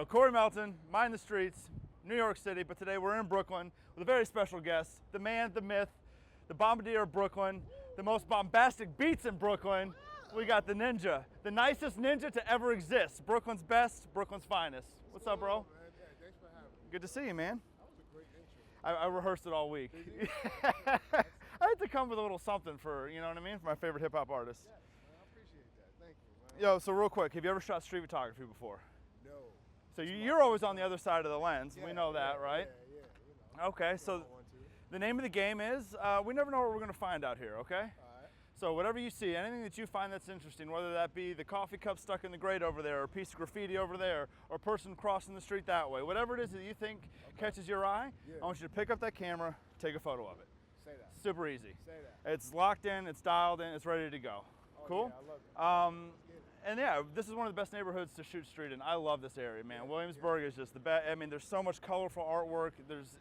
So Corey Melton, Mind the Streets, New York City, but today we're in Brooklyn with a very special guest, the man, the myth, the bombardier of Brooklyn, the most bombastic beats in Brooklyn. We got the Nenjah, the nicest ninja to ever exist. Brooklyn's best, Brooklyn's finest. What's up, bro? Yeah, thanks for having me. Good to see you, man. That was a great intro. I rehearsed it all week. I had to come with a little something for, you know what I mean, for my favorite hip hop artist. Yes, man, I appreciate that. Thank you, man. Yo, so real quick, have you ever shot street photography before? No. So you're always on the other side of the lens. We know that, right? Yeah, you know. Okay, so the name of the game is, we never know what we're gonna find out here, okay? All right. So whatever you see, anything that you find that's interesting, whether that be the coffee cup stuck in the grate over there, or a piece of graffiti over there, or a person crossing the street that way, whatever it is that you think catches your eye, Yeah. I want you to pick up that camera, take a photo of it. Say that. Super easy. Say that. It's locked in, it's dialed in, it's ready to go. Oh, Cool? Yeah, I love it. And yeah, this is one of the best neighborhoods to shoot street in. I love this area, man. Williamsburg is just the best. I mean, there's so much colorful artwork. There's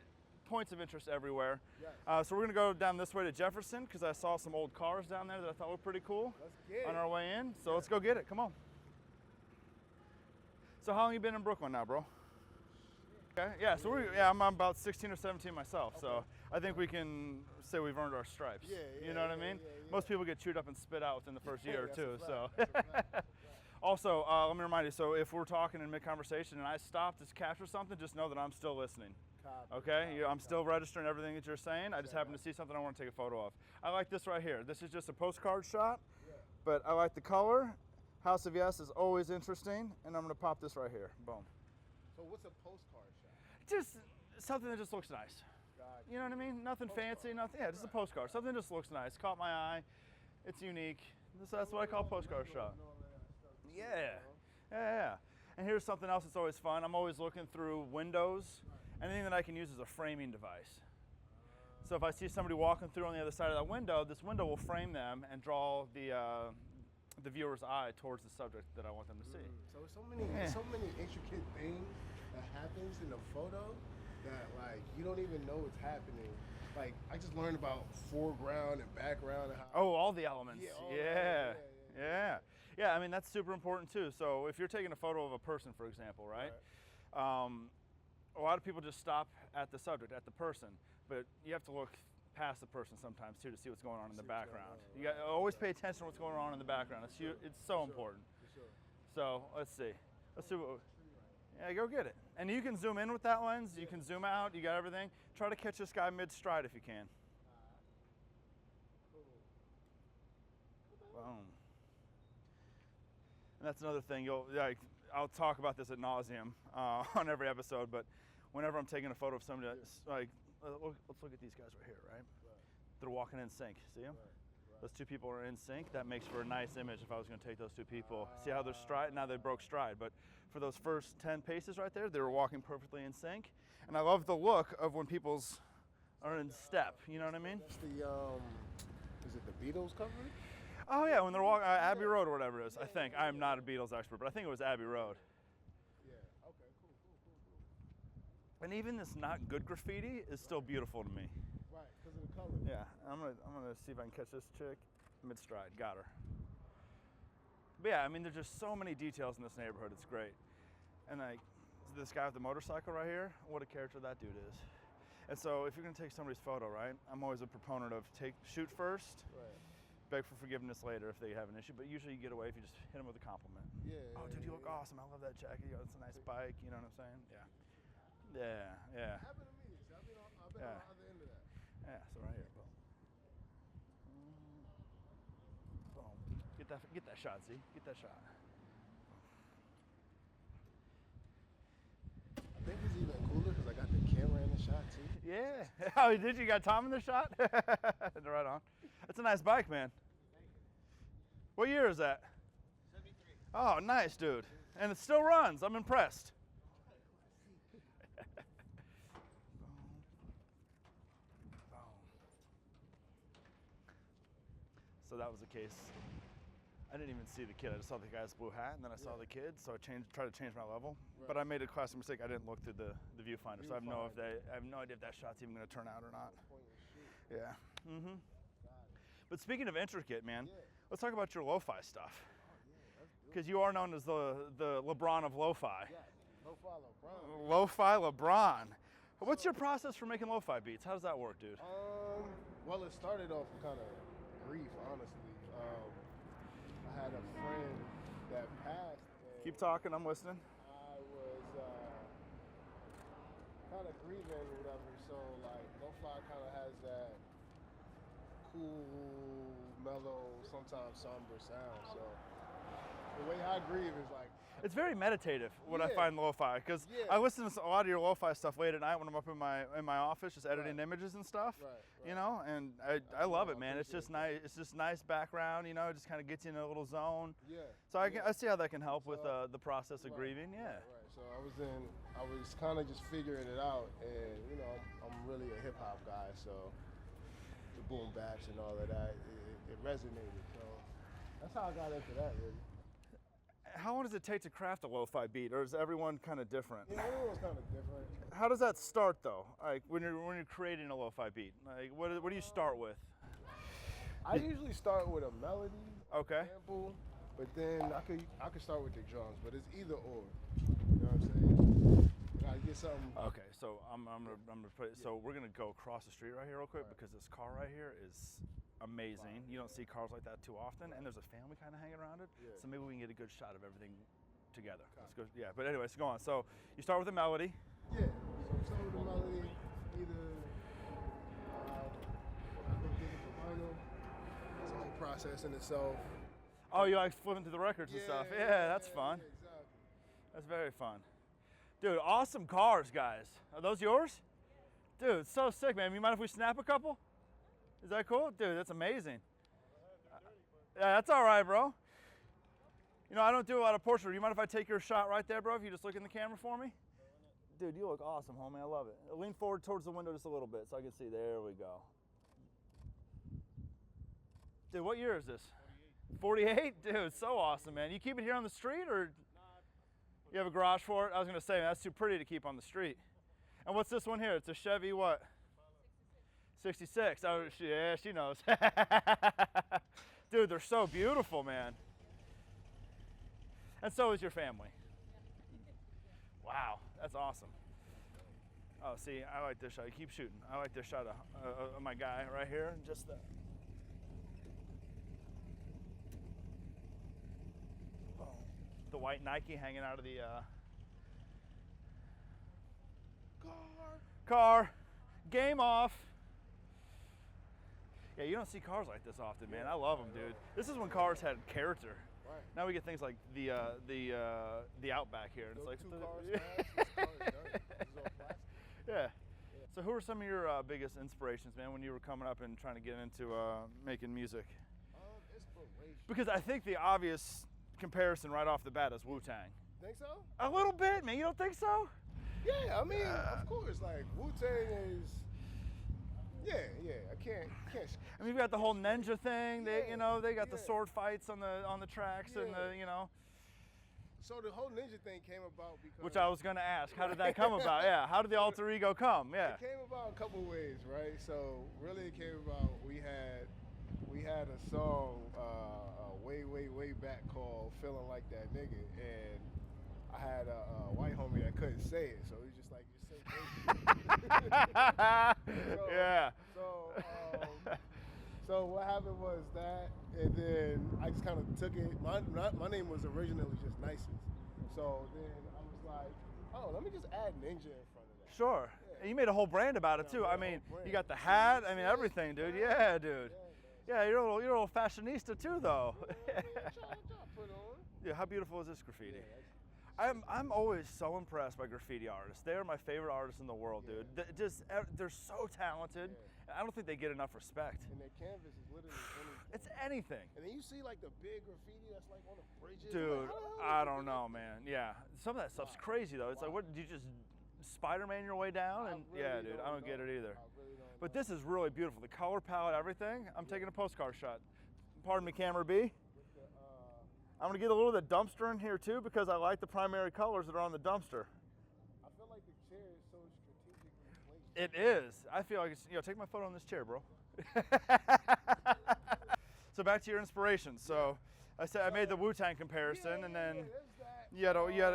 points of interest everywhere. Yes. So we're gonna go down this way to Jefferson because I saw some old cars down there that I thought were pretty cool Let's get on it. our way in. So let's go get it. Come on. So how long you been in Brooklyn now, bro? Okay. Yeah. So I'm about 16 or 17 myself. So I think we can say we've earned our stripes. Yeah, You know what I mean? yeah. Most people get chewed up and spit out within the first year or That's two. a fact. So. That's a fact. Also, let me remind you, so if we're talking in mid-conversation and I stop to capture something, just know that I'm still listening. Copy, Okay? I'm still registering everything that you're saying. I just happen to see something I want to take a photo of. I like this right here. This is just a postcard shot, but I like the color. House of Yes is always interesting, and I'm going to pop this right here. Boom. So what's a postcard shot? Just something that just looks nice. Gotcha. You know what I mean? Nothing fancy, nothing. Yeah, just a postcard. Something that just looks nice. Caught my eye. It's unique. That's what I call a postcard shot. Yeah. Yeah. And here's something else that's always fun. I'm always looking through windows. Anything that I can use as a framing device. So if I see somebody walking through on the other side of that window, this window will frame them and draw the viewer's eye towards the subject that I want them to see. So there's so many intricate things that happens in the photo that like you don't even know what's happening. Like I just learned about foreground and background and how Oh, all the elements. Yeah, all that. Yeah. Yeah. Yeah, I mean, that's super important too. So if you're taking a photo of a person, for example, right? A lot of people just stop at the subject, at the person, but you have to look past the person sometimes too to see what's going on in the background. You got always pay attention to what's going on in the background. It's so important. For sure. So let's see. Let's see what. Yeah, go get it. And you can zoom in with that lens. You can zoom out. You got everything. Try to catch this guy mid-stride if you can. Boom. And that's another thing. I'll talk about this ad nauseum on every episode, but whenever I'm taking a photo of somebody, let's look at these guys right here, right? They're walking in sync. See them? Those two people are in sync. That makes for a nice image if I was going to take those two people. See how they're stride? Now they broke stride, but for those first 10 paces right there, they were walking perfectly in sync. And I love the look of when people's are in step. You know what I mean? That's the is it the Beatles cover? Oh yeah, when they're walking Abbey Road or whatever it is. I think I'm not a Beatles expert, but I think it was Abbey Road. Yeah. Okay. Cool. And even this not good graffiti is still beautiful to me. Right, because of the color. Yeah, I'm gonna see if I can catch this chick mid stride. Got her. But yeah, I mean, there's just so many details in this neighborhood. It's great. And like this guy with the motorcycle right here, what a character that dude is. And so if you're gonna take somebody's photo, right? I'm always a proponent of shoot first. Right. Beg for forgiveness later if they have an issue, but usually you get away if you just hit them with a compliment. Yeah. Oh, dude, you look awesome. I love that jacket. You know, it's a nice bike. You know what I'm saying? Yeah. Yeah. Happened to me. So I've been on the other end of that. Yeah, so right here, boom. Boom. Get that shot, Z. Get that shot. I think it's even cooler because I got the camera in the shot too. Yeah. Oh, did you got Tom in the shot? Right on. That's a nice bike, man. What year is that? 73. Oh, nice, dude. And it still runs. I'm impressed. So that was the case. I didn't even see the kid. I just saw the guy's blue hat, and then I saw the kid. So I tried to change my level. Right. But I made a classic mistake. I didn't look through the viewfinder, so I have no idea if that shot's even going to turn out or not. Yeah. Mm-hmm. But speaking of intricate, man, let's talk about your lo-fi stuff. Because you are known as the LeBron of lo-fi. Lo-fi LeBron. Lo-fi LeBron. What's your process for making lo-fi beats? How does that work, dude? Well, it started off kind of grief, honestly. I had a friend that passed. And Keep talking, I'm listening. I was kind of grieving or whatever, so like lo-fi kind of has that cool, mellow, sometimes somber sound. So the way I grieve is like, It's very meditative when I Yeah. find lo-fi, because Yeah. I listen to a lot of your lo-fi stuff late at night when I'm up in my office just editing Right. images and stuff. Right, You right. know, and I love it, man. It's appreciate just nice. It's just nice background. You know, it just kind of gets you in a little zone. yeah. So I yeah. see how that can help with So- the process of Right, grieving. Yeah. Right. So I was kind of just figuring it out, and you know, I'm really a hip hop guy, so the boom baps and all of that, it resonated. So that's how I got into that, really. How long does it take to craft a lo-fi beat, or is everyone kind of different? Yeah, everyone's kind of different. How does that start though? Like when you're creating a lo-fi beat, like what do you start with? I usually start with a melody, Okay. sample, but then I could start with the drums, but it's either or. You know what I'm saying? You gotta get something. Okay, so I'm gonna put it, so we're gonna go across the street right here real quick because this car right here is amazing. You don't see cars like that too often, and there's a family kind of hanging around it. Yeah. So maybe we can get a good shot of everything together. Let's go. Yeah, but anyways, go on. So you start with a melody. Yeah. So start with the melody, either I go dig it for vinyl. It's a whole process in itself. Oh, you like flipping through the records and stuff. Yeah, that's fun. Yeah, exactly. That's very fun. Dude, awesome cars, guys. Are those yours? Dude, so sick, man. You mind if we snap a couple? Is that cool? Dude, that's amazing. Yeah, that's all right, bro. You know, I don't do a lot of portrait. You mind if I take your shot right there, bro? If you just look in the camera for me? Dude, you look awesome, homie. I love it. Lean forward towards the window just a little bit so I can see. There we go. Dude, what year is this? 48? Dude, so awesome, man. You keep it here on the street, or you have a garage for it? I was going to say, man, that's too pretty to keep on the street. And what's this one here? It's a Chevy what? 66. Oh, yeah, she knows. Dude, they're so beautiful, man. And so is your family. Wow, that's awesome. Oh, see, I like this shot. You keep shooting. I like this shot of my guy right here. Just the. Boom. The white Nike hanging out of the car. Game off. Yeah, you don't see cars like this often, man. I love them, dude. This is when cars had character. Right. Now we get things like the Outback here, and it's Those like two cars smashed, this car is done. This is all plastic. yeah. So who are some of your biggest inspirations, man, when you were coming up and trying to get into making music? Inspiration. Because I think the obvious comparison right off the bat is Wu-Tang. Think so? A little bit, man. You don't think so? Yeah, I mean, of course, like Wu-Tang is. Yeah, I can't. I mean, you've got the whole Nenjah thing. They, Yeah, you know, they got the yeah. sword fights on the tracks and Yeah. the, you know. So the whole Nenjah thing came about because. Which I was going to ask. How did that come about? Yeah. How did the alter ego come? Yeah. It came about a couple ways, right? So really, it came about we had a song way back called "Feeling Like That Nigga," and I had a white homie that couldn't say it, so he was just like, "You say." Yeah. So what happened was that, and then I just kind of took it. My name was originally just Nycist, so then I was like, oh, let me just add Nenjah in front of that. Sure. Yeah. And you made a whole brand about it Yeah, too. I I made a mean, whole brand. you got the hat. I mean, Yeah. everything, dude. Yeah, dude. Yeah, you're a little fashionista too, though. Try to put on. Yeah. How beautiful is this graffiti? Yeah, I'm always so impressed by graffiti artists. They are my favorite artists in the world, Yeah. dude. They're so talented. Yeah. And I don't think they get enough respect. And their canvas is literally anything. It's anything. And then you see like the big graffiti that's like on the bridges. Dude, like, how the hell I did don't you know, do man. Yeah, some of that stuff's Wow. crazy though. It's like, Wow. what did you just Spider-Man your way down? I And really yeah, dude, I don't get know. it either. I really don't But know. this is really beautiful. The color palette, everything. I'm taking a postcard shot. Pardon me, camera B. With the, I'm gonna get a little of the dumpster in here too because I like the primary colors that are on the dumpster. I feel like the chair is so strategically placed. It is. I feel like it's, take my photo on this chair, bro. So back to your inspirations. So I said I made the Wu-Tang comparison, and then there's that.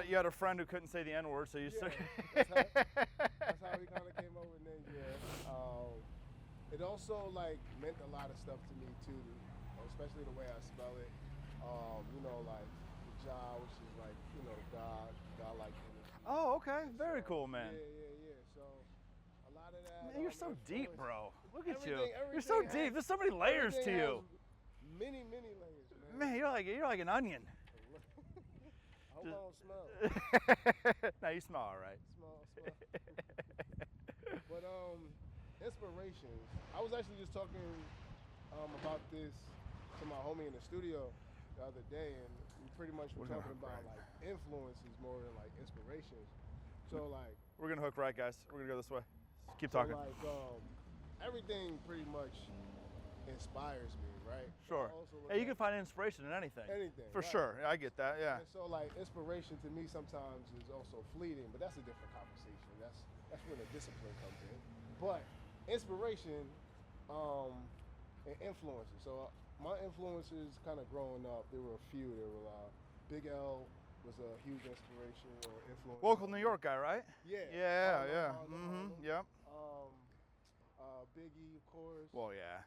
you had a friend who couldn't say the N-word, so you Yeah, stuck. that's how we kind of came up with Nenjah. It also like meant a lot of stuff to me too, especially the way I spell it. You know, like Jah, which is like, you know, God-like energy. Oh, okay, very cool, man. Yeah. So a lot of that. Man, you're so deep, bro. Look at you. Everything You're so deep. There's so many layers to you. Many layers, man. Man, you're like an onion. I hope I don't smell. No, you smell all right. Smell. But inspirations. I was actually just talking about this to my homie in the studio the other day, and we pretty much were talking about like influences more than like inspirations. So like we're gonna hook right, guys. We're gonna go this way. Keep talking. Like everything pretty much inspires me, right? Sure. Hey, you can find inspiration in anything. Anything. For right. sure. I get that. Yeah. And so like inspiration to me sometimes is also fleeting, but that's a different conversation. That's when the discipline comes in. But inspiration and influences. So my influences kind of growing up, there were a few. There were Big L was a huge inspiration or influence. Local New York guy, right? Yeah. Yeah. Yep. Biggie, of course. Well, yeah.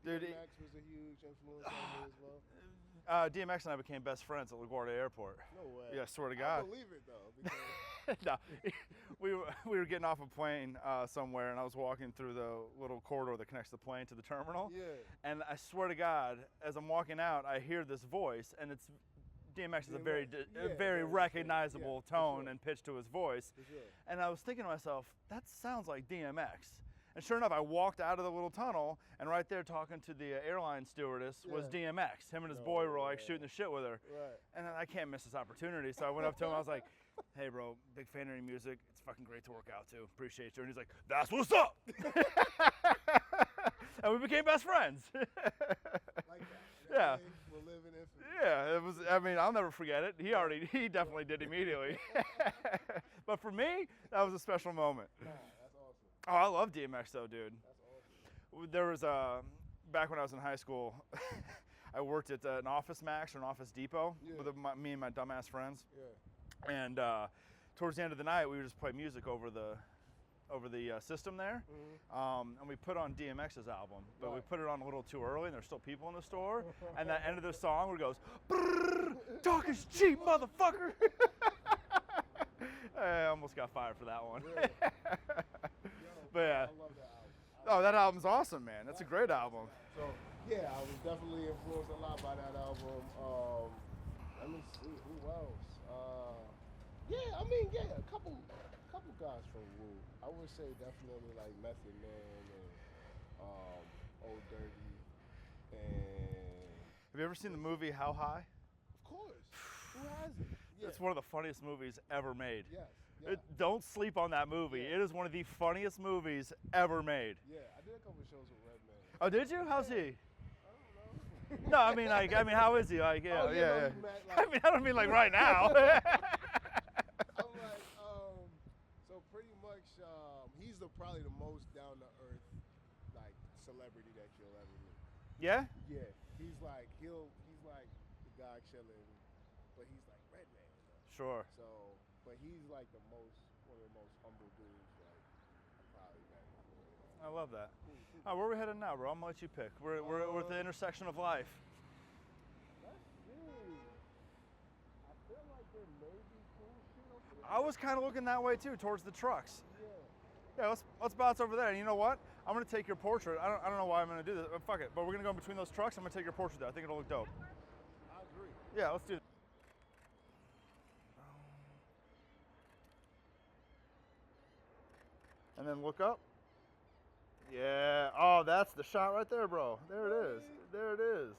Dude, DMX was a huge influence on me as well. DMX and I became best friends at LaGuardia Airport. No way. Yeah, I swear to God. I believe it though. Because No, we were getting off a plane somewhere, and I was walking through the little corridor that connects the plane to the terminal. yeah. And I swear to God, as I'm walking out, I hear this voice, and it's DMX is a very recognizable tone and pitch to his voice. For sure. And I was thinking to myself, that sounds like DMX. And sure enough, I walked out of the little tunnel, and right there talking to the airline stewardess was DMX. Him and his boy were like shooting the shit with her. Right. And then I can't miss this opportunity, so I went up to him. I was like, "Hey, bro, big fan of your music. It's fucking great to work out to. Appreciate you." And he's like, "That's what's up." And we became best friends. Like that. Yeah. We'll live in infamy. Yeah, it was. I mean, I'll never forget it. He definitely did immediately. But for me, that was a special moment. Nah, that's awesome. Oh, I love DMX though, dude. That's awesome. There was back when I was in high school, I worked at an Office Max or an Office Depot with me and my dumbass friends. Yeah. And towards the end of the night, we would just play music over the system there. Mm-hmm. And we put on DMX's album, but we put it on a little too early, and there's still people in the store. And the end of the song where it goes, "Brrr, talk is cheap, motherfucker." I almost got fired for that one. Really? But yeah. I love that album. Oh, that album's awesome, man. That's a great album. So yeah, I was definitely influenced a lot by that album. Let me see who else. A couple guys from Wu. I would say definitely like Method Man and Old Dirty and. Have you ever seen the movie How High? Of course. Who hasn't? Yeah. It's one of the funniest movies ever made. Yes. Don't sleep on that movie. Yeah. It is one of the funniest movies ever made. Yeah, I did a couple shows with Redman. Oh, did you? How's he? I don't know. No, I mean, how is he? Like, yeah, Oh, yeah. no, Yeah. you meant, I mean, I don't mean like right now. I'm like, so pretty much, he's probably the most down to earth, like celebrity that you'll ever meet. Yeah? Yeah, he's like the guy chilling, but he's like Redman. You know? Sure. So, but he's like one of the most humble dudes like I probably met. I love that. Oh, where are we headed now, bro? I'm gonna let you pick. We're at the intersection of life. Let's see. I feel like there may be cool shit over there. I was kind of looking that way too, towards the trucks. Yeah. Yeah, let's bounce over there. And you know what? I'm gonna take your portrait. I don't know why I'm gonna do this. Fuck it. But we're gonna go in between those trucks. I'm gonna take your portrait there. I think it'll look dope. I agree. Yeah, let's do it. And then look up. Yeah. Oh, that's the shot right there, bro. There it is. There it is.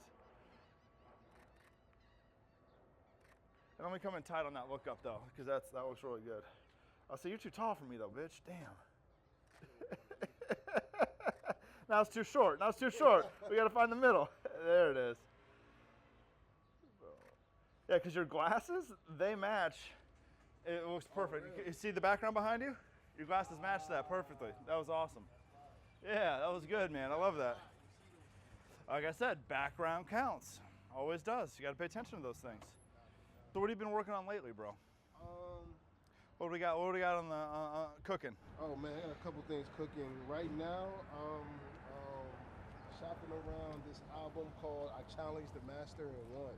And only come in tight on that look up though, because that looks really good. Oh, so you're too tall for me though, bitch. Damn. Now it's too short. Now it's too short. We gotta find the middle. There it is. Yeah, because your glasses, they match. It looks perfect. really? You see the background behind you? Your glasses match that perfectly. That was awesome. Yeah, that was good, man. I love that. Like I said, background counts. Always does. You got to pay attention to those things. So what have you been working on lately, bro? What do we got? What do we got on the cooking? Oh man, I got a couple things cooking right now. Shopping around this album called "I Challenge the Master in One."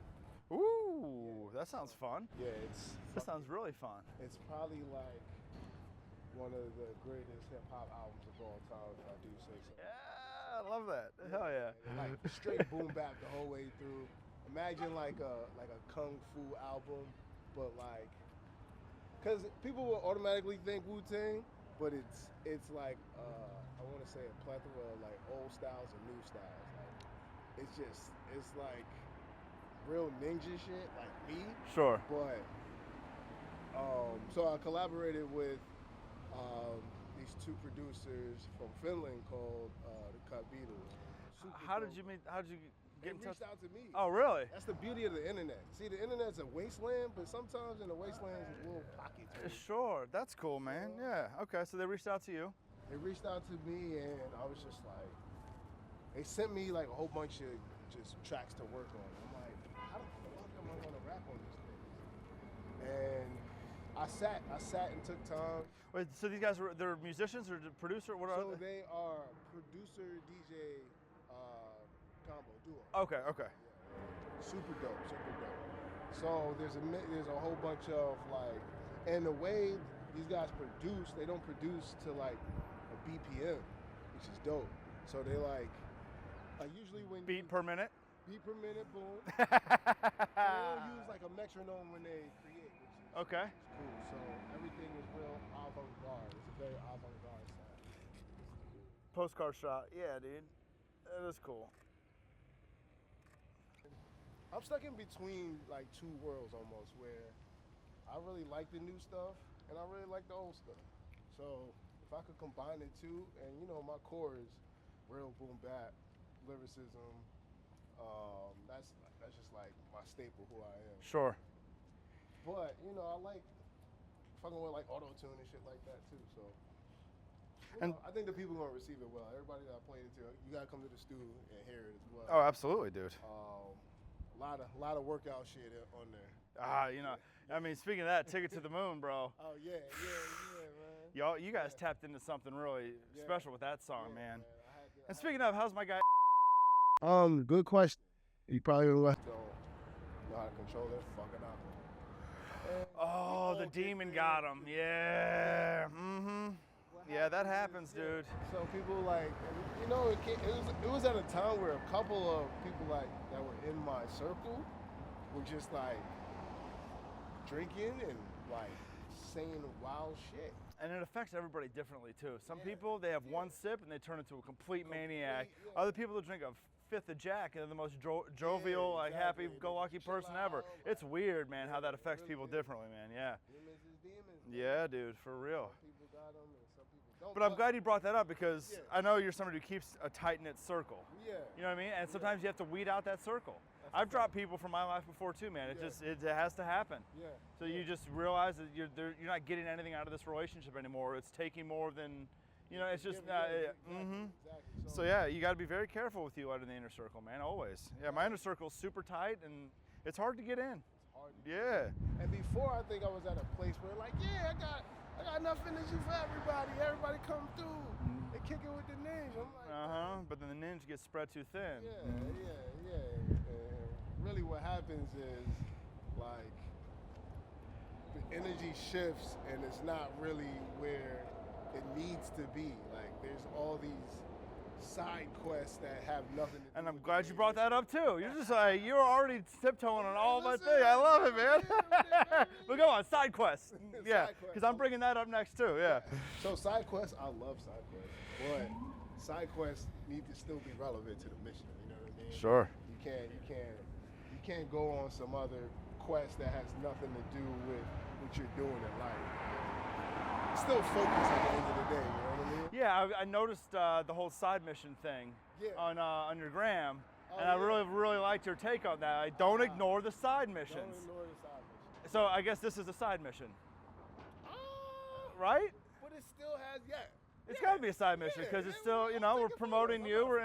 Ooh, that sounds fun. Yeah, That sounds really fun. It's probably like one of the greatest hip hop albums of all time, if I do say so. Yeah, I love that. Hell yeah. Like straight boom bap the whole way through. Imagine like a kung fu album, but like, cause people will automatically think Wu-Tang, but it's like I want to say a plethora of like old styles and new styles. Like it's like real ninja shit, like me. Sure. But so I collaborated with these two producers from Finland called the Cut Beatles. How did you get in touch? Reached out to me. Oh, really? That's the beauty of the internet. See, the internet's a wasteland, but sometimes in the wastelands there's little pockets. Sure, that's cool, man. Yeah. Okay, so they reached out to you. They reached out to me, and I was just like, they sent me like a whole bunch of just tracks to work on. I'm like, how the fuck am I gonna rap on this thing? And I sat and took time. Wait, so these guys they're musicians or producer? What are So they? they are producer DJ combo duo. Okay. Yeah. Super dope. So there's a whole bunch of like, and the way these guys produce, they don't produce to like a BPM, which is dope. So they like usually when Beat per minute. beat per minute, boom. So they don't use like a metronome when they create, which is Okay. cool. So everything is real avant-garde. It's a very avant-garde sound. Postcard shot. Yeah, dude. That is cool. I'm stuck in between like two worlds almost, where I really like the new stuff and I really like the old stuff. So if I could combine the two, and you know my core is real boom bap, lyricism. That's just like my staple, who I am. Sure. But you know I like fucking with like auto tune and shit like that too. So. And I think the people are gonna receive it well. Everybody that I played it to, you gotta come to the studio and hear it as well. Oh, absolutely, dude. A lot of workout shit on there. I mean, speaking of that, Ticket to the Moon, bro. Oh yeah, man. You guys tapped into something really special with that song, man. I And speaking of, how's my guy? Good question. You probably don't know how to control that fucking album. Oh, the demon got him. Yeah. Mm-hmm. Yeah, that happens, dude. So people like, you know, it was at a time where a couple of people like that were in my circle were just like drinking and like saying wild shit. And it affects everybody differently too. Some people, they have one sip and they turn into a complete maniac. Other people will drink a fifth of Jack and they're the most jovial, like happy-go-lucky person ever. It's weird, man, how that affects people differently, man. Yeah. Demons is demons. Yeah, dude, for real. Some people got them and some people don't. But I'm glad you brought that up because I know you're somebody who keeps a tight-knit circle. Yeah. You know what I mean? And sometimes you have to weed out that circle. I've dropped people from my life before too, man. It has to happen. Yeah. So you just realize that you're not getting anything out of this relationship anymore. It's taking more than, it's just. Exactly. So yeah, you got to be very careful with you out in the inner circle, man. Always. Yeah, my inner circle is super tight and it's hard to get in. It's hard to Yeah. And before, I think I was at a place where like, I got enough energy for everybody. Everybody come through. They kick it with the Nenjh. I'm like, But then the Nenjh gets spread too thin. Yeah. Really what happens is like the energy shifts and it's not really where it needs to be. Like there's all these side quests that have nothing to do And I'm with glad the you main brought that up too. You're just like, you're already tiptoeing on all my listen, things. I love it, man. yeah. But go on, side quests. Yeah, Side quests. because I'm bringing that up next too, yeah. So side quests, I love side quests, but side quests need to still be relevant to the mission. You know what I mean? Sure. You can't go on some other quest that has nothing to do with what you're doing in life. Still focus at the end of the day. You know what I mean? Yeah, I noticed the whole side mission thing on your gram, and I really liked your take on that. Don't ignore the side missions. Don't ignore the side mission. So I guess this is a side mission, right? But it still has, It's got to be a side mission because it's still, you know, we're promoting you, we're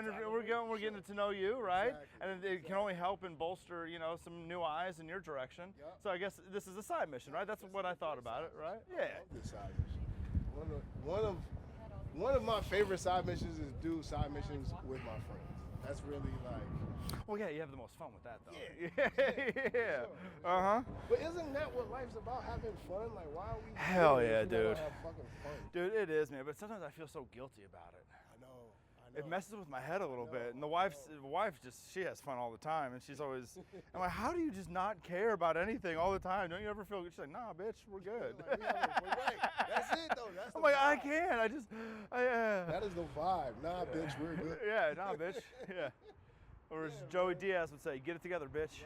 getting to know you, right? Exactly. And it can only help and bolster, you know, some new eyes in your direction. Yep. So I guess this is a side mission, right? That's what I thought about it, right? Yeah. I love this side mission. One of my favorite side missions is do side missions with my friends. That's really like. Well, yeah, you have the most fun with that, though. Yeah. Yeah. But isn't that what life's about? Having fun? Like, why are we? Hell doing yeah, this if we're dude. gonna have fucking fun? Dude, it is, man. But sometimes I feel so guilty about it. I know. It messes with my head a little bit. And the wife just, she has fun all the time. And she's always, I'm like, how do you just not care about anything all the time? Don't you ever feel good? She's like, nah, bitch, we're good. Like, right. That's it, though. That's I'm the like, I vibe. can't. That is the vibe. Nah, bitch, we're good. Yeah, nah, bitch. Yeah. Or as Joey Diaz would say, get it together, bitch.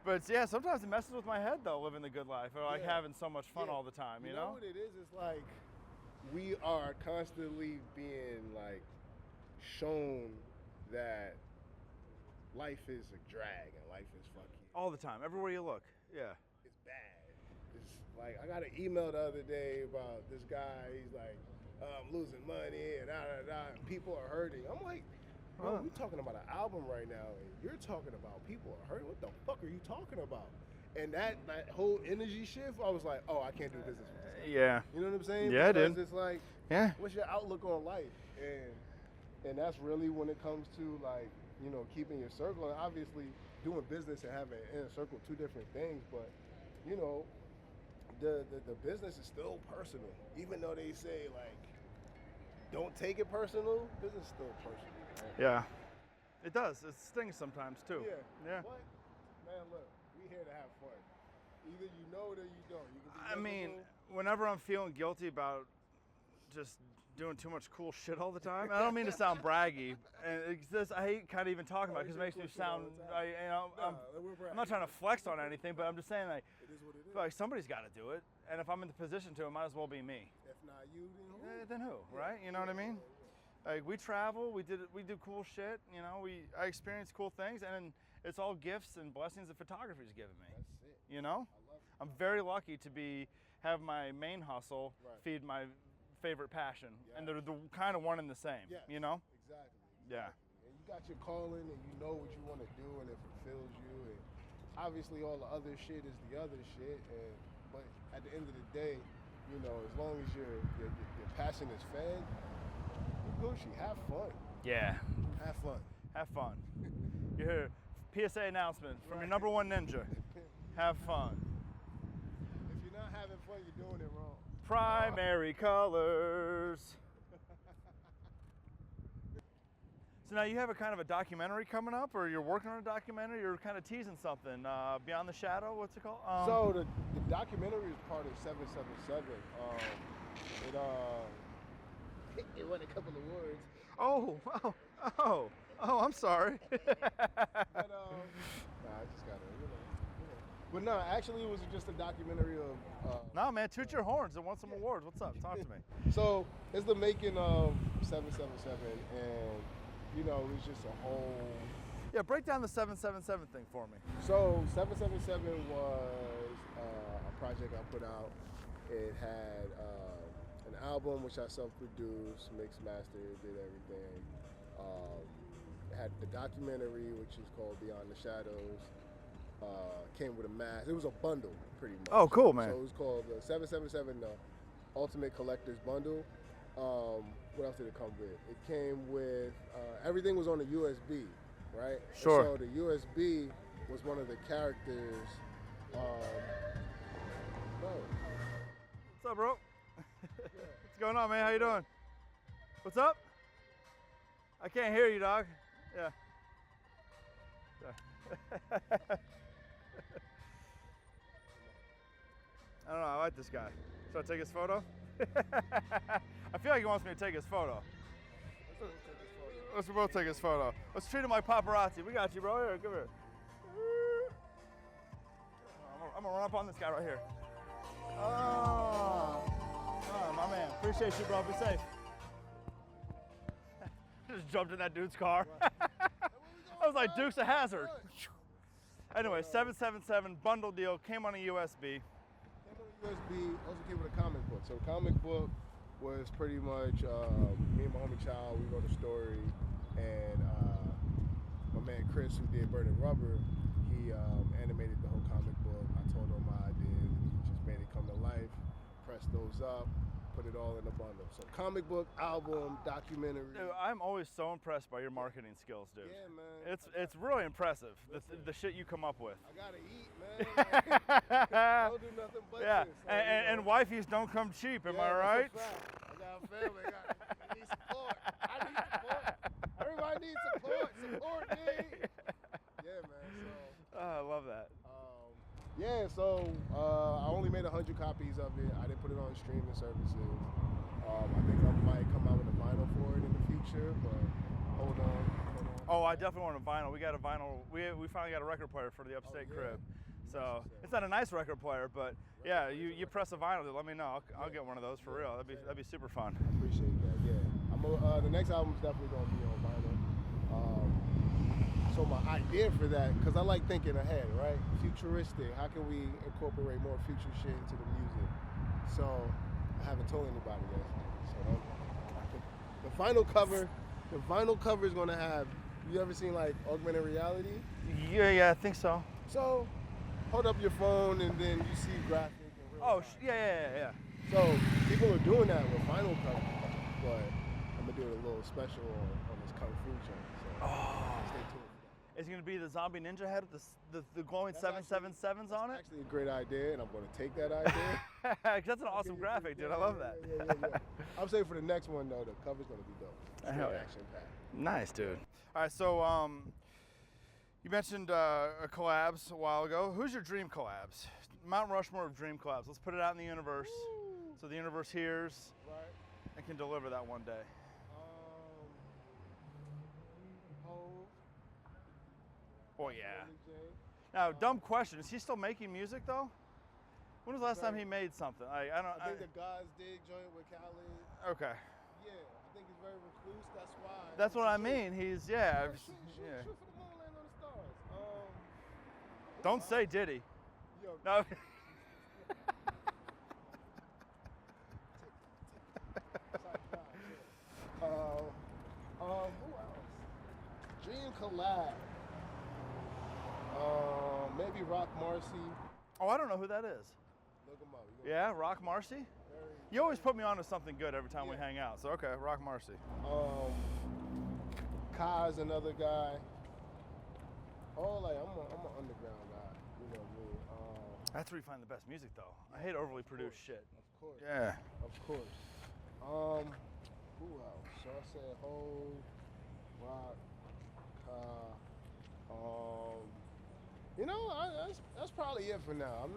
But yeah, sometimes it messes with my head though, living the good life, or like having so much fun all the time, you know? What it is? It's like we are constantly being like shown that life is a drag and life is fucking All the time, everywhere you look. Yeah. it's bad. It's like I got an email the other day about this guy. He's like, I'm losing money and and people are hurting. I'm like, bro, we talking about an album right now, and you're talking about people are hurting. What the fuck are you talking about? And that whole energy shift, I was like, oh, I can't do business with this guy. Yeah. You know what I'm saying? Yeah, because dude. it's like, what's your outlook on life? And that's really when it comes to like, you know, keeping your circle. And obviously, doing business and having an inner circle, two different things. But you know, the business is still personal, even though they say like, don't take it personal. Business is still personal. Right? Yeah. It does. It stings sometimes too. Yeah. But man, look, we here to have fun. Either you know it or you don't. You can be miserable. Whenever I'm feeling guilty about just doing too much cool shit all the time, and I don't mean to sound braggy, and it's just, I hate kind of even talking about it because it makes me sound, I'm not trying to flex on anything, but I'm just saying like, it is what it is. like somebody's got to do it, and if I'm in the position to, it might as well be me. If not you, Then who, right? You know what I mean? Like we travel, we do cool shit, you know, I experience cool things, and it's all gifts and blessings that photography's given me. That's it. You know? I love it. I'm very lucky to have my main hustle feed my favorite passion, and they're the kind of one and the same, you know? Exactly. Yeah. And you got your calling, and you know what you want to do, and it fulfills you, and obviously all the other shit is the other shit, but at the end of the day, you know, as long as your passion is fed, you Gucci, have fun. Yeah. Have fun. Have fun. You hear PSA announcement from your number one ninja. Have fun. If you're not having fun, you're doing it wrong. Primary colors. So now you have a kind of a documentary coming up, or you're working on a documentary, you're kind of teasing something. Beyond the Shadow, what's it called? So the documentary is part of 777. It won a couple of awards. Oh, I'm sorry. But, I just gotta, you know. But no, actually it was just a documentary of... No, man, toot your horns. It won some awards. What's up? Talk to me. So, it's the making of 777, and, you know, it was just a whole... Yeah, break down the 777 thing for me. So, 777 was a project I put out. It had an album, which I self-produced, mixed, mastered, did everything. It had the documentary, which is called Beyond the Shadows. Came with a mask. It was a bundle, pretty much. Oh, cool, man. So it was called the 777 Ultimate Collector's Bundle. What else did it come with? It came with, everything was on a USB, right? Sure. And so the USB was one of the characters. What's up, bro? What's going on, man? How you doing? What's up? I can't hear you, dog. Yeah. I don't know. I like this guy. Should I take his photo? I feel like he wants me to take his photo. Let's both take his photo. Let's treat him like paparazzi. We got you, bro. Here, come here. I'm gonna run up on this guy right here. Oh, my man. Appreciate you, bro. Be safe. Just jumped in that dude's car. I was like, Duke's a hazard. Anyway, 777 bundle deal came on a USB. also came with a comic book. So the comic book was pretty much me and my homie Child. We wrote a story, and my man Chris, who did Bird and Rubber, he animated the whole comic book. I told him my ideas, and he just made it come to life. Pressed those up, put it all in a bundle. So comic book, album, documentary. Dude, I'm always so impressed by your marketing skills, dude. Yeah, man. It's really impressive, the shit you come up with. I gotta eat, man. I don't do nothing but Yeah, this. So, and wifeys don't come cheap, am I right? That's a fact. I got a family. I need support. I need support. Everybody needs support. Support me. Yeah, man. So. Oh, I love that. Yeah, so I only made 100 copies of it. I didn't put it on streaming services. I think I might come out with a vinyl for it in the future, but hold on. Oh, I definitely want a vinyl. We got a vinyl. We finally got a record player for the upstate crib. So it's not a nice record player, but yeah, you press a vinyl, let me know. I'll get one of those for real. That'd be super fun. I appreciate that. Yeah, the next album's definitely gonna be on vinyl. So my idea for that, because I like thinking ahead, right? Futuristic. How can we incorporate more future shit into the music? So I haven't told anybody yet. So the vinyl cover is gonna have. You ever seen like augmented reality? Yeah, I think so. So hold up your phone and then you see graphic in real time. Yeah. So people are doing that with vinyl covers, but I'm gonna do it a little special on this Kung Fu joint. So stay tuned. Is it going to be the zombie ninja head with the glowing 777s on it? That's actually a great idea, and I'm going to take that idea. Because that's an awesome graphic, dude. I love that. Yeah. I'm saying for the next one, though, the cover's going to be dope. It's Hell very yeah. action-packed. Nice, dude. All right, so you mentioned collabs a while ago. Who's your dream collabs? Mount Rushmore of dream collabs. Let's put it out in the universe, so the universe hears and can deliver that one day. Oh yeah. Now, dumb question. Is he still making music though? When was the last time he made something? I think the God's Dig joint with Khaled. Okay. Yeah, I think he's very recluse. That's why. That's what I mean. He's Shoot for the moon, land on the stars. Don't say Diddy. Yo. No. Who else? Dream collab. Maybe Rock Marcy. Oh, I don't know who that is. Look him up. Yeah, Rock Marcy? You always put me on to something good every time we hang out. So, okay, Rock Marcy. Kai's another guy. I'm an underground guy. You know me. That's where you find the best music, though. I hate overly produced shit. Of course. Yeah. Of course. Who else? So I said Ho, Rock, Kai. That's probably it for now.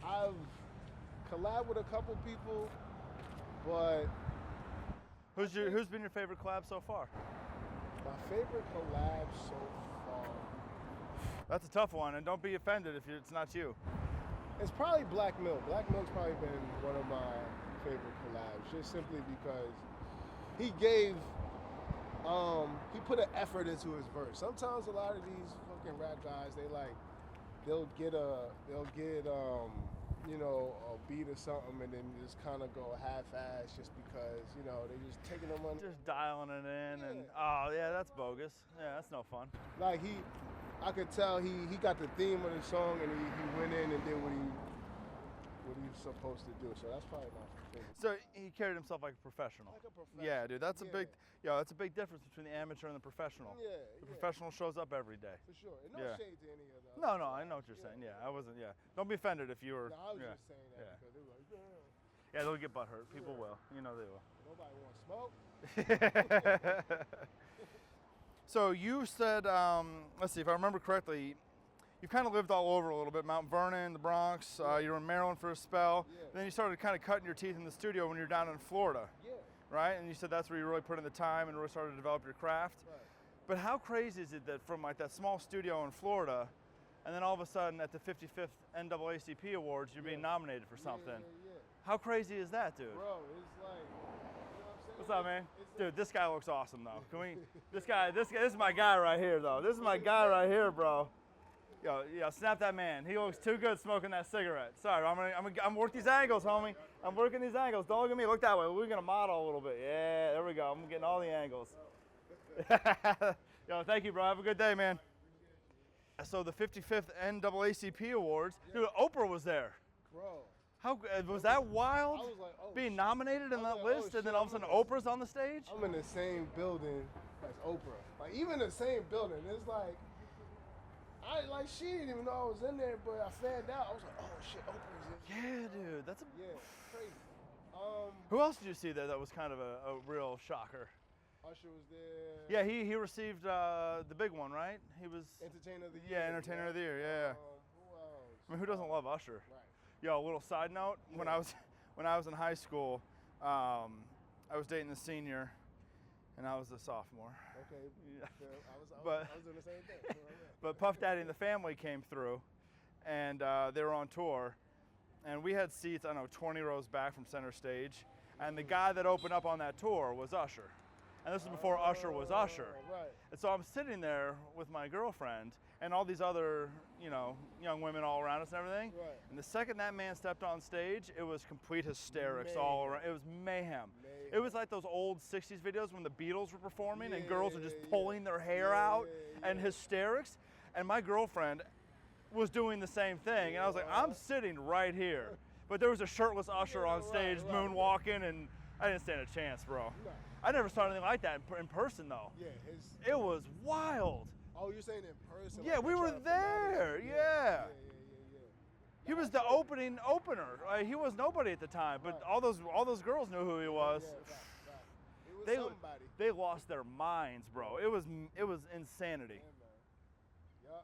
I've collabed with a couple people, but who's been your favorite collab so far? My favorite collab so far. That's a tough one, and don't be offended if it's not you. It's probably Black Milk. Black Milk's probably been one of my favorite collabs, just simply because he put an effort into his verse. Sometimes a lot of these fucking rap guys, they'll get a beat or something and then just kind of go half-ass just because, they're just taking the money. Just dialing it in and, that's bogus. Yeah, that's no fun. Like I could tell he got the theme of the song and he went in and did what he was supposed to do. So that's probably my favorite. So he carried himself like a professional. Like a professional. Yeah, dude, that's a big difference between the amateur and the professional. Yeah. The professional shows up every day. For sure. And no shade to any of them. No, I know what you're saying. Yeah, I wasn't. Yeah, don't be offended if you were. No, I was just saying that because they were like, yeah, they'll get butthurt. People will. You know they will. Nobody wants smoke. So you said, let's see if I remember correctly, you've kind of lived all over a little bit. Mount Vernon, the Bronx. You were in Maryland for a spell. Yeah. Then you started kind of cutting your teeth in the studio when you were down in Florida. Yeah. Right? And you said that's where you really put in the time and really started to develop your craft. Right. But how crazy is it that from like that small studio in Florida, and then all of a sudden at the 55th NAACP Awards, you're being nominated for something? Yeah. How crazy is that, dude? Bro, it's like, you know what I'm saying? What's up, man? Dude, this guy looks awesome, though. Can we? This is my guy right here, though. This is my guy right here, bro. Yo, snap that man. He looks too good smoking that cigarette. Sorry, I'm working these angles, homie. I'm working these angles. Don't look at me. Look that way. We're gonna model a little bit. Yeah, there we go. I'm getting all the angles. Yo, thank you, bro. Have a good day, man. So the 55th NAACP Awards, dude, Oprah was there. Bro. How was that wild? I was like, oh, being nominated in that like, list, oh, and then shit, all of a sudden Oprah's on the stage. I'm in the same building as Oprah. Like even the same building. It's like she didn't even know I was in there, but I found out. I was like, oh shit, Oprah's in. Yeah, dude, that's crazy. Who else did you see there that was kind of a real shocker? Usher was there. Yeah, he received the big one, right? He was Entertainer of the Year. Yeah, Entertainer of the Year. Yeah. Who else? I mean, who doesn't love Usher? Right. Yo, a little side note. Yeah. When I was in high school, I was dating the senior, and I was a sophomore. Okay. Yeah. I was doing the same thing. But Puff Daddy and the family came through, and they were on tour, and we had seats, I don't know, 20 rows back from center stage, and the guy that opened up on that tour was Usher. And this was before Usher was Usher. Right. And so I'm sitting there with my girlfriend and all these other, young women all around us and everything. Right. And the second that man stepped on stage, it was complete hysterics all around. It was mayhem. It was like those old 60s videos when the Beatles were performing and girls were just pulling their hair out and hysterics. And my girlfriend was doing the same thing. And I was like, I'm sitting right here. But there was a shirtless Usher on stage moonwalking, and I didn't stand a chance, bro. No. I never saw anything like that in person, though. Yeah, it was wild. Oh, you're saying in person? Yeah, like we were there. Yeah. He was the opener. He was nobody at the time, but all those girls knew who he was. It was somebody. They lost their minds, bro. It was insanity. Yeah.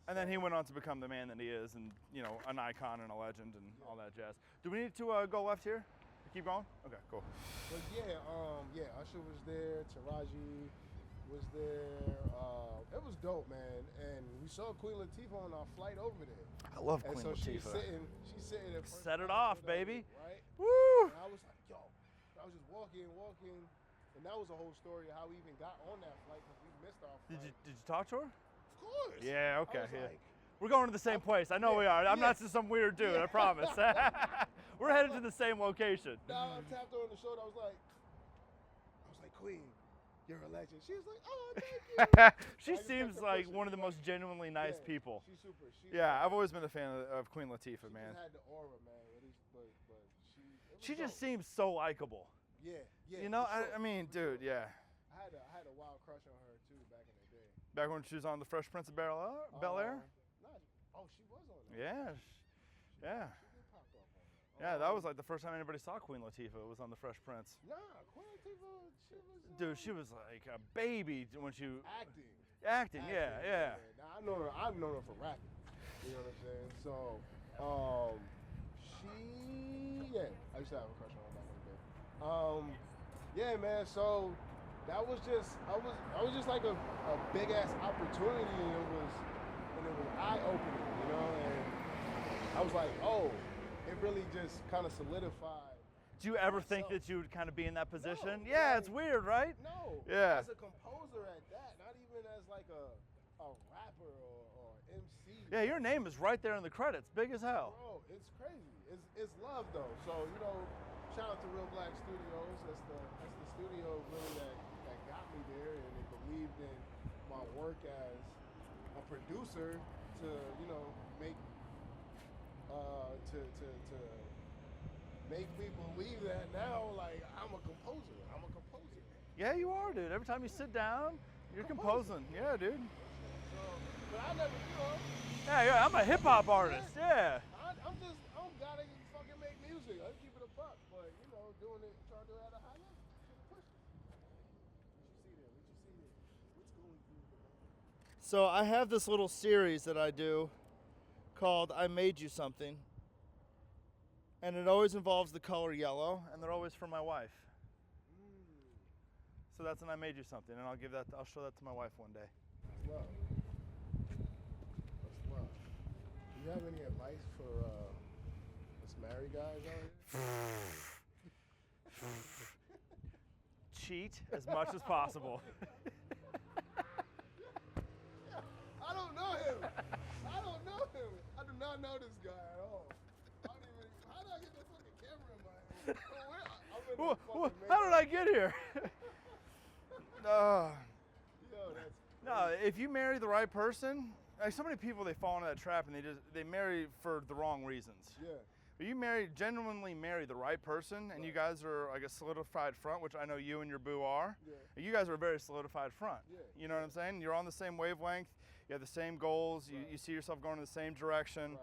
And then he went on to become the man that he is, and an icon and a legend and all that jazz. Do we need to go left here? Keep going? Okay, cool. But Usher was there, Taraji was there. It was dope, man. And we saw Queen Latifah on our flight over there. I love Queen so Latifah. She's sitting in Set it off, baby. Right? Woo! And I was like, yo, I was just walking, and that was the whole story of how we even got on that flight because we missed our flight. Did you talk to her? Of course. Yeah, okay. Like, we're going to the same place. I know we are. I'm not just some weird dude, I promise. We're headed to the same location. Now I tapped her on the shoulder. I was like, Queen, you're a legend. She was like, oh, thank you. She seems like one of the most genuinely nice people. She's super. I've always been a fan of Queen Latifah, man. She had the aura, man. But she just seems so likable. Yeah. Sure. I mean, dude, yeah. I had a wild crush on her too back in the day. Back when she was on The Fresh Prince of Bel Air? She was on there. Yeah. Yeah, that was like the first time anybody saw Queen Latifah. It was on The Fresh Prince. Nah, Queen Latifah, she was... Dude, she was like a baby when she... Acting, yeah. Now, I've known her for rapping. You know what I'm saying? So, I used to have a crush on her back in the day. Man, so that was just, I was just like a big ass opportunity, and it was eye-opening, and I was like, oh, it really just kind of solidified. Do you ever think that you would kind of be in that position? No, it's weird, right? No. Yeah. As a composer at that, not even as like a rapper or MC. Yeah, your name is right there in the credits, big as hell. Bro, it's crazy. It's love though. So shout out to Real Black Studios. That's the studio really that got me there, and they believed in my work as a producer to make. To make me believe that now, like, I'm a composer. Yeah, you are, dude. Every time you sit down, you're composing. Yeah, dude. So, but I never, Yeah, I'm a hip hop artist. Yeah. I don't gotta fucking make music. I keep it a buck, but doing it, trying to do it at a high level. Push it. What you see there? What's going through? So I have this little series that I do called I Made You Something. And it always involves the color yellow, and they're always for my wife. So that's an I Made You Something, and I'll show that to my wife one day. That's love. Do you have any advice for us married guys out here? Cheat as much as possible. I don't know him. I know him. I do not know this guy at all. I don't even. How did I get that fucking camera in my hand? I'm in the fucking How did I get here? Yo, that's. No, if you marry the right person, like so many people, they fall into that trap and they marry for the wrong reasons. Yeah. But you genuinely marry the right person, and you guys are like a solidified front, which I know you and your boo are. Yeah. You guys are a very solidified front. Yeah. You know what I'm saying? You're on the same wavelength. You have the same goals. You see yourself going in the same direction,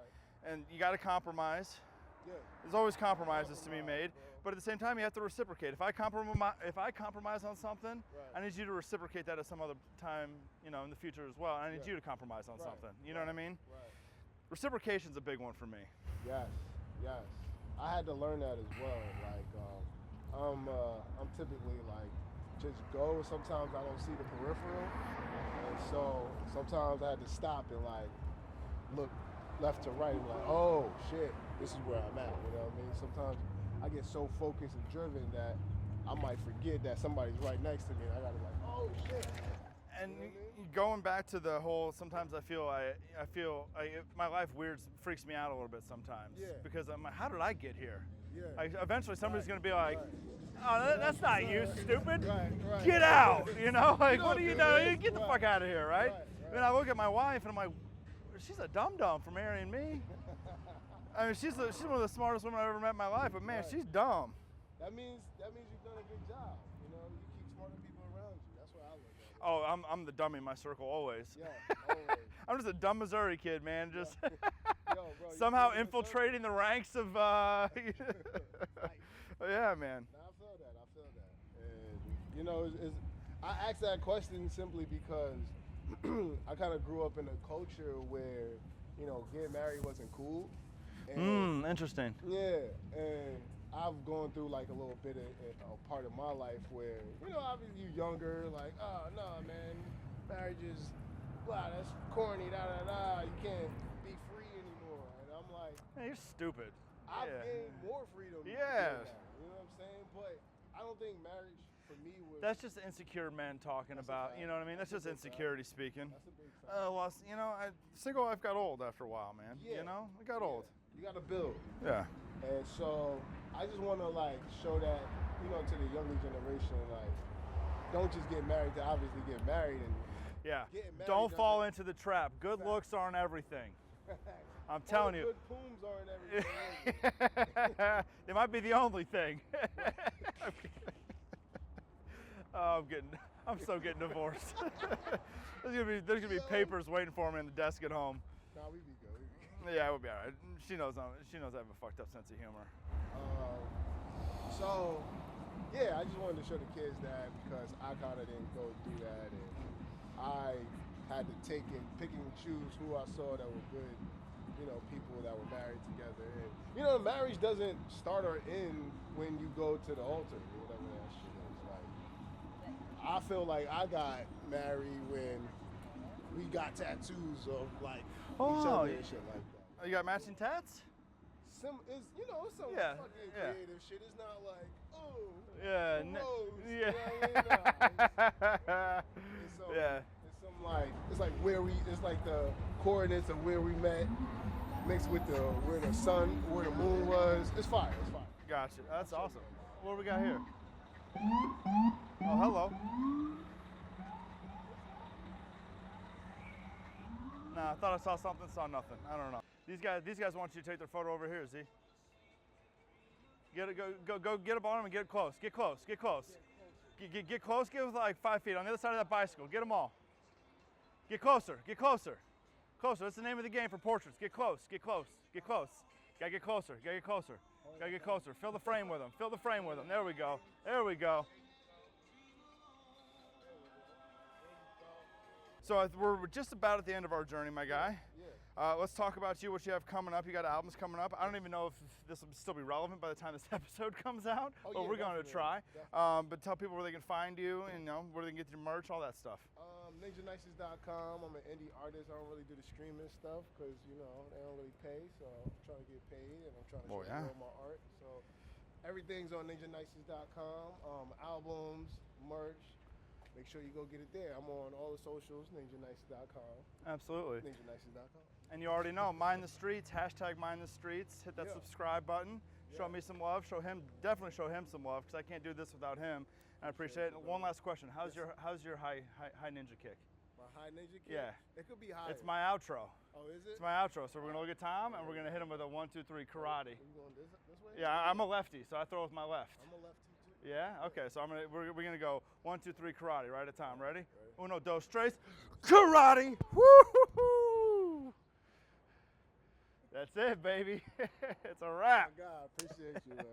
and you got to compromise. Yeah. There's always compromises to be made, but at the same time, you have to reciprocate. If I compromise on something, I need you to reciprocate that at some other time, in the future as well. I need you to compromise on something. You know what I mean? Right. Reciprocation's a big one for me. Yes. Yes. I had to learn that as well. Like, I'm typically like, just go. Sometimes I don't see the peripheral, and so sometimes I had to stop and like look left to right and like, oh shit, this is where I'm at. You know what I mean? Sometimes I get so focused and driven that I might forget that somebody's right next to me, and I gotta like, oh shit. And going back to the whole, sometimes I feel my life freaks me out a little bit sometimes. Yeah. Because I'm like, how did I get here? Yeah. Eventually somebody's gonna be like, oh, that's not you, stupid. Right. Get out, Like, what do you know? This. Get the fuck out of here, right? Then I look at my wife and I'm like, she's a dum-dum for marrying me. I mean, she's one of the smartest women I've ever met in my life, but man, she's dumb. That means you've done a good job. You keep smarter people around you. That's what I look at. Oh, I'm the dummy in my circle always. Yeah, always. I'm just a dumb Missouri kid, man. Just Yo, bro, somehow infiltrating the ranks of. Yeah, man. No, I feel that. And I asked that question simply because I kind of grew up in a culture where getting married wasn't cool. And Interesting. Yeah, and I've gone through like a little bit of a part of my life where, obviously you're younger, like, oh, no, man, marriage is, blah, that's corny, you can't be free anymore. And I'm like, hey, you're stupid. I've gained more freedom. Yeah. You know what I'm saying? But I don't think marriage for me was. That's just insecure men talking about, you know what I mean? That's just insecurity speaking. That's a big fact. Well, single life got old after a while, man. Yeah. It got old. You got to build. Yeah. And so I just want to like show that, to the younger generation, like, don't just get married to obviously get married. And getting married don't fall into the trap. Good looks aren't everything. I'm telling you. Good pooms aren't everything. They might be the only thing. Oh, I'm so getting divorced. There's gonna be papers waiting for me in the desk at home. Nah, we be good. Yeah, we'll be all right. She knows I have a fucked up sense of humor. So, I just wanted to show the kids that because I kind of didn't go do that, and I had to pick and choose who I saw that were good, people that were married together. And, marriage doesn't start or end when you go to the altar, or whatever that shit is. Like, I feel like I got married when we got tattoos of like each other and shit like that. Oh, you got matching tats? It's some fucking creative shit. It's not like, It's like the coordinates of where we met mixed with where the sun, where the moon was. It's fire. Gotcha. That's awesome. What do we got here? Oh, hello. Nah, I thought I saw something, saw nothing. I don't know. These guys want you to take their photo over here, Z. Go get up on them and get close. Get close. Get close. Get close. Get with like 5 feet on the other side of that bicycle. Get them all. Get closer. Get closer. Closer. That's the name of the game for portraits. Get close. Get close. Get close. Gotta get closer. Gotta get closer. Gotta get closer. Fill the frame with them. Fill the frame with them. There we go. There we go. So we're just about at the end of our journey, my guy. Let's talk about what you have coming up. You got albums coming up. I don't even know if this will still be relevant by the time this episode comes out, but we're going to try. But tell people where they can find you and where they can get your merch, all that stuff. NenjahNycist.com. I'm an indie artist. I don't really do the streaming stuff because they don't really pay. So I'm trying to get paid and I'm trying to show my art. So everything's on NenjahNycist.com. Albums, merch. make sure you go get it there. I'm on all the socials, NenjhahNycist.com. Absolutely. NenjhahNycist.com. And you already know, mind the streets, hashtag mind the streets. Hit that subscribe button. Show me some love. Definitely show him some love, because I can't do this without him. And I appreciate it. One last question: how's your high ninja kick? My high ninja kick? Yeah. It could be higher. It's my outro. Oh, is it? It's my outro. So we're gonna look at Tom, and we're gonna hit him with a 1, 2, 3 karate. Are you going this way? Yeah, I'm a lefty, so I throw with my left. I'm a lefty too. Yeah. Okay. So we're gonna go 1, 2, 3 karate right at Tom. Ready? Uno, dos, tres, karate. Woo-hoo-hoo! That's it, baby. It's a wrap. Oh, God, appreciate you, man.